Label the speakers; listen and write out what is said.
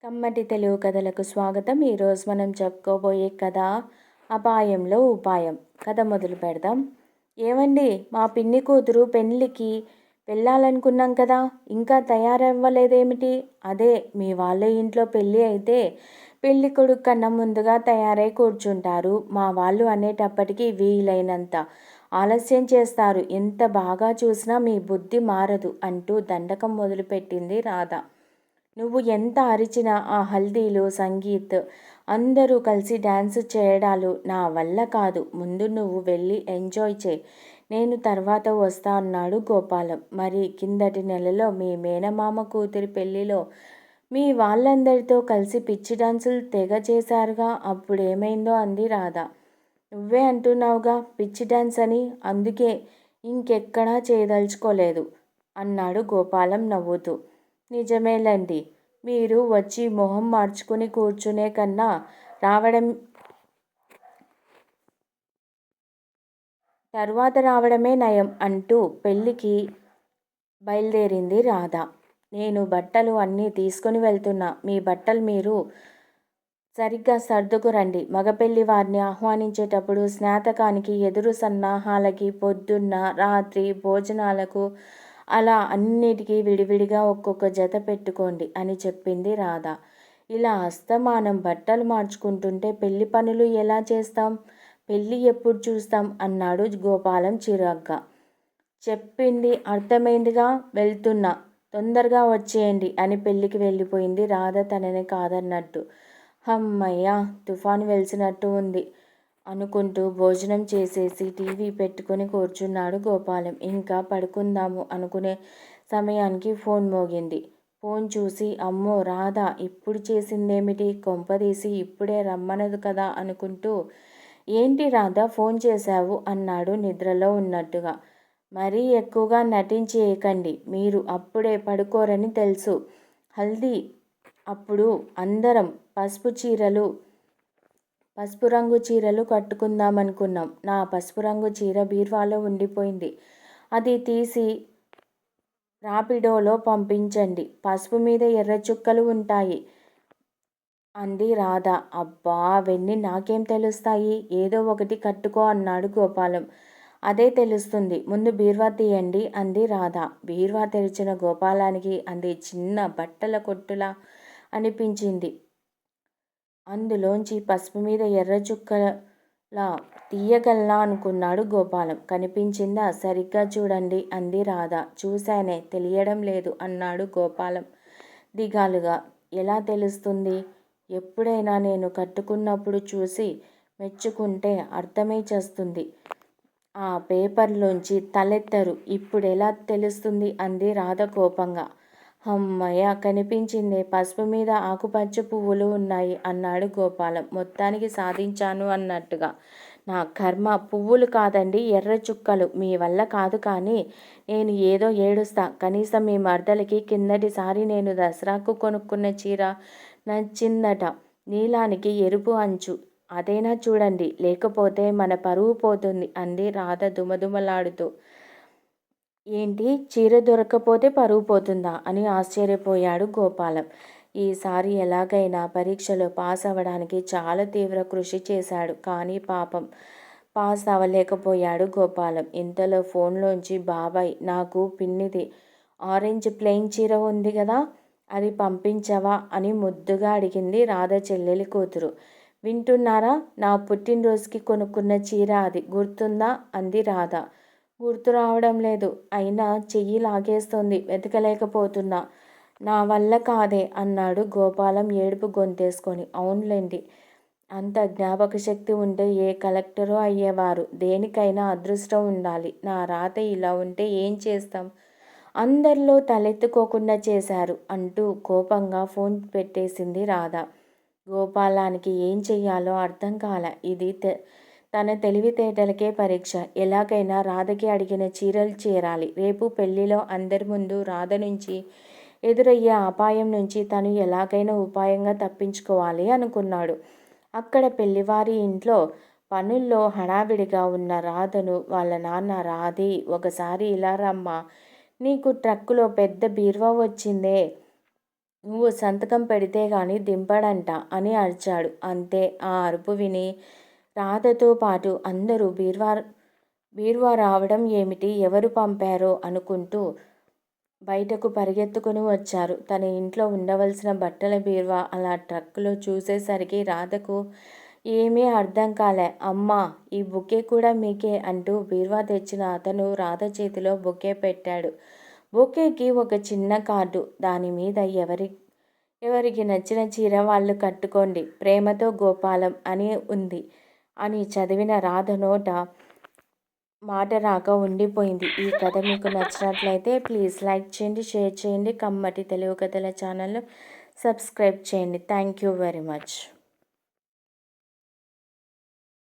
Speaker 1: కమ్మటి తెలుగు కథలకు స్వాగతం. ఈరోజు మనం చెప్పుకోబోయే కథ అపాయంలో ఉపాయం. కథ మొదలు పెడదాం. ఏమండి, మా పిన్ని కూతురు పెళ్ళికి వెళ్ళాలనుకున్నాం కదా, ఇంకా తయారవ్వలేదేమిటి? అదే మీ వాళ్ళ ఇంట్లో పెళ్ళి అయితే పెళ్ళి కొడుకు కన్నా ముందుగా తయారై కూర్చుంటారు. మా వాళ్ళు అనేటప్పటికీ వీలైనంత ఆలస్యం చేస్తారు. ఎంత బాగా చూసినా మీ బుద్ధి మారదు అంటూ దండకం మొదలుపెట్టింది రాధ. నువ్వు ఎంత అరిచినా ఆ హల్దీలు, సంగీత్ అందరూ కలిసి డ్యాన్స్ చేయడాలు నా వల్ల కాదు. ముందు నువ్వు వెళ్ళి ఎంజాయ్ చేయి, నేను తర్వాత వస్తా అన్నాడు గోపాలం. మరి కిందటి నెలలో మీ మేనమామ కూతురి పెళ్ళిలో మీ వాళ్ళందరితో కలిసి పిచ్చి డాన్సులు తెగ చేశారుగా, అప్పుడేమైందో అంది రాధ. నువ్వే అంటున్నావుగా పిచ్చి డాన్స్ అని, అందుకే ఇంకెక్కడా చేయదలుచుకోలేదు అన్నాడు గోపాలం నవ్వుతూ. నిజమేలండి, మీరు వచ్చి మొహం మార్చుకుని కూర్చునే కన్నా తర్వాత రావడమే నయం అంటూ పెళ్ళికి బయలుదేరింది రాధ. నేను బట్టలు అన్నీ తీసుకుని వెళ్తున్నా, మీ బట్టలు మీరు సరిగ్గా సర్దుకురండి. మగపెళ్లి వారిని ఆహ్వానించేటప్పుడు స్నాతకానికి, ఎదురు సన్నాహాలకి, పొద్దున్న రాత్రి భోజనాలకు అలా అన్నిటికీ విడివిడిగా ఒక్కొక్క జత పెట్టుకోండి అని చెప్పింది రాధ. ఇలా అస్తమానం బట్టలు మార్చుకుంటుంటే పెళ్లి పనులు ఎలా చేస్తాం, పెళ్ళి ఎప్పుడు చూస్తాం అన్నాడు గోపాలం చిరాగ్గా. చెప్పింది అర్థమైందిగా, వెళ్తున్నా, తొందరగా వచ్చేయండి అని పెళ్ళికి వెళ్ళిపోయింది రాధ తనని కాదన్నట్టు. హమ్మయ్య, తుఫాను వెలిసినట్టు ఉంది అనుకుంటూ భోజనం చేసేసి టీవీ పెట్టుకుని కూర్చున్నాడు గోపాలం. ఇంకా పడుకుందాము అనుకునే సమయానికి ఫోన్ మోగింది. ఫోన్ చూసి అమ్మో రాధ ఇప్పుడు చేసిందేమిటి, కొంపదీసి ఇప్పుడే రమ్మనదు కదా అనుకుంటూ, ఏంటి రాధ ఫోన్ చేశావు అన్నాడు నిద్రలో ఉన్నట్టుగా. మరీ ఎక్కువగా నటించేయకండి, మీరు అప్పుడే పడుకోరని తెలుసు. హల్దీ అప్పుడు అందరం పసుపు రంగు చీరలు కట్టుకుందామనుకున్నాం. నా పసుపు రంగు చీర బీరువాలో ఉండిపోయింది, అది తీసి రాపిడోలో పంపించండి, పసుపు మీద ఎర్ర చుక్కలు ఉంటాయి అంది రాధ. అబ్బా, అవన్నీ నాకేం తెలుస్తాయి, ఏదో ఒకటి కట్టుకో అన్నాడు గోపాలం. అదే తెలుస్తుంది, ముందు బీరువా తీయండి అంది రాధ. బీరువా తెరిచిన గోపాలానికి అది చిన్న బట్టల కొట్టులా అనిపించింది. అందులోంచి పసుపు మీద ఎర్ర చుక్కలా తీయగలనా అనుకున్నాడు గోపాలం. కనిపించిందా, సరిగ్గా చూడండి అంది రాధ. చూశానే, తెలియడం లేదు అన్నాడు గోపాలం దిగాలుగా. ఎలా తెలుస్తుంది? ఎప్పుడైనా నేను కట్టుకున్నప్పుడు చూసి మెచ్చుకుంటే అర్థమై చేస్తుంది. ఆ పేపర్లోంచి తలెత్తరు, ఇప్పుడెలా తెలుస్తుంది అంది రాధ కోపంగా. హమ్మయ్య, కనిపించిందే, పసుపు మీద ఆకుపచ్చ పువ్వులు ఉన్నాయి అన్నాడు గోపాలం మొత్తానికి సాధించాను అన్నట్టుగా. నా కర్మ, పువ్వులు కాదండి, ఎర్ర చుక్కలు. మీ వల్ల కాదు, కానీ నేను ఏదో ఏడుస్తా. కనీసం మీ మరదలకి కిందటిసారి నేను దసరాకు కొనుక్కున్న చీర నచ్చిందట, నీలానికి ఎరుపు అంచు, అదైనా చూడండి, లేకపోతే మన పరువు పోతుంది అంది రాధ దుమదుమలాడుతూ. ఏంటి, చీర దొరక్కపోతే పరువు పోతుందా అని ఆశ్చర్యపోయాడు గోపాలం. ఈసారి ఎలాగైనా పరీక్షలో పాస్ అవ్వడానికి చాలా తీవ్ర కృషి చేశాడు, కానీ పాపం పాస్ అవ్వలేకపోయాడు గోపాలం. ఇంతలో ఫోన్లోంచి బాబాయ్, నాకు పిన్నిది ఆరెంజ్ ప్లెయిన్ చీర ఉంది కదా, అది పంపించవా అని ముద్దుగా అడిగింది రాధ చెల్లెలి కూతురు. వింటున్నారా, నా పుట్టినరోజుకి కొనుక్కున్న చీర అది, గుర్తుందా అంది రాధ. గుర్తు రావడం లేదు, అయినా చెయ్యి లాగేస్తోంది, వెతకలేకపోతున్నా, నా వల్ల కాదే అన్నాడు గోపాలం ఏడుపు గొంతేసుకొని. అవునులేండి, అంత జ్ఞాపక శక్తి ఉంటే ఏ కలెక్టరో అయ్యేవారు. దేనికైనా అదృష్టం ఉండాలి. నా రాత ఇలా ఉంటే ఏం చేస్తాం, అందరిలో తలెత్తుకోకుండా చేశారు అంటూ కోపంగా ఫోన్ పెట్టేసింది రాధ. గోపాలానికి ఏం చెయ్యాలో అర్థం కాల. ఇది తన తెలివితేటలకే పరీక్ష. ఎలాగైనా రాధకి అడిగిన చీరలు చేరాలి. రేపు పెళ్లిలో అందరి ముందు రాధ నుంచి ఎదురయ్యే అపాయం నుంచి తను ఎలాగైనా ఉపాయంగా తప్పించుకోవాలి అనుకున్నాడు. అక్కడ పెళ్లివారి ఇంట్లో పనుల్లో హడావిడిగా ఉన్న రాధను వాళ్ళ నాన్న, రాధి, ఒకసారి ఇలా రమ్మా, నీకు ట్రక్కులో పెద్ద బీరువా వచ్చిందే, నువ్వు సంతకం పెడితే గాని దింపడంట అని అరిచాడు. అంతే. ఆ అరుపు విని రాధతో పాటు అందరూ బీరువా రావడం ఏమిటి, ఎవరు పంపారో అనుకుంటూ బయటకు పరిగెత్తుకుని వచ్చారు. తన ఇంట్లో ఉండవలసిన బట్టల బీరువా అలా ట్రక్కులో చూసేసరికి రాధకు ఏమీ అర్థం కాలే. అమ్మా, ఈ బొకే కూడా మీకే అంటూ బీరువా తెచ్చిన అతను రాధ చేతిలో బొకే పెట్టాడు. బొకేకి ఒక చిన్న కార్డు. దానిమీద ఎవరికి నచ్చిన చీర వాళ్ళు కట్టుకోండి, ప్రేమతో గోపాలం అని ఉంది. అని చదివిన రాధ నోట మాట రాక ఉండిపోయింది. ఈ కథ మీకు నచ్చినట్లయితే ప్లీజ్ లైక్ చేయండి, షేర్ చేయండి. కమ్మటి తెలుగు కథల ఛానల్ను సబ్స్క్రైబ్ చేయండి. Thank you very much.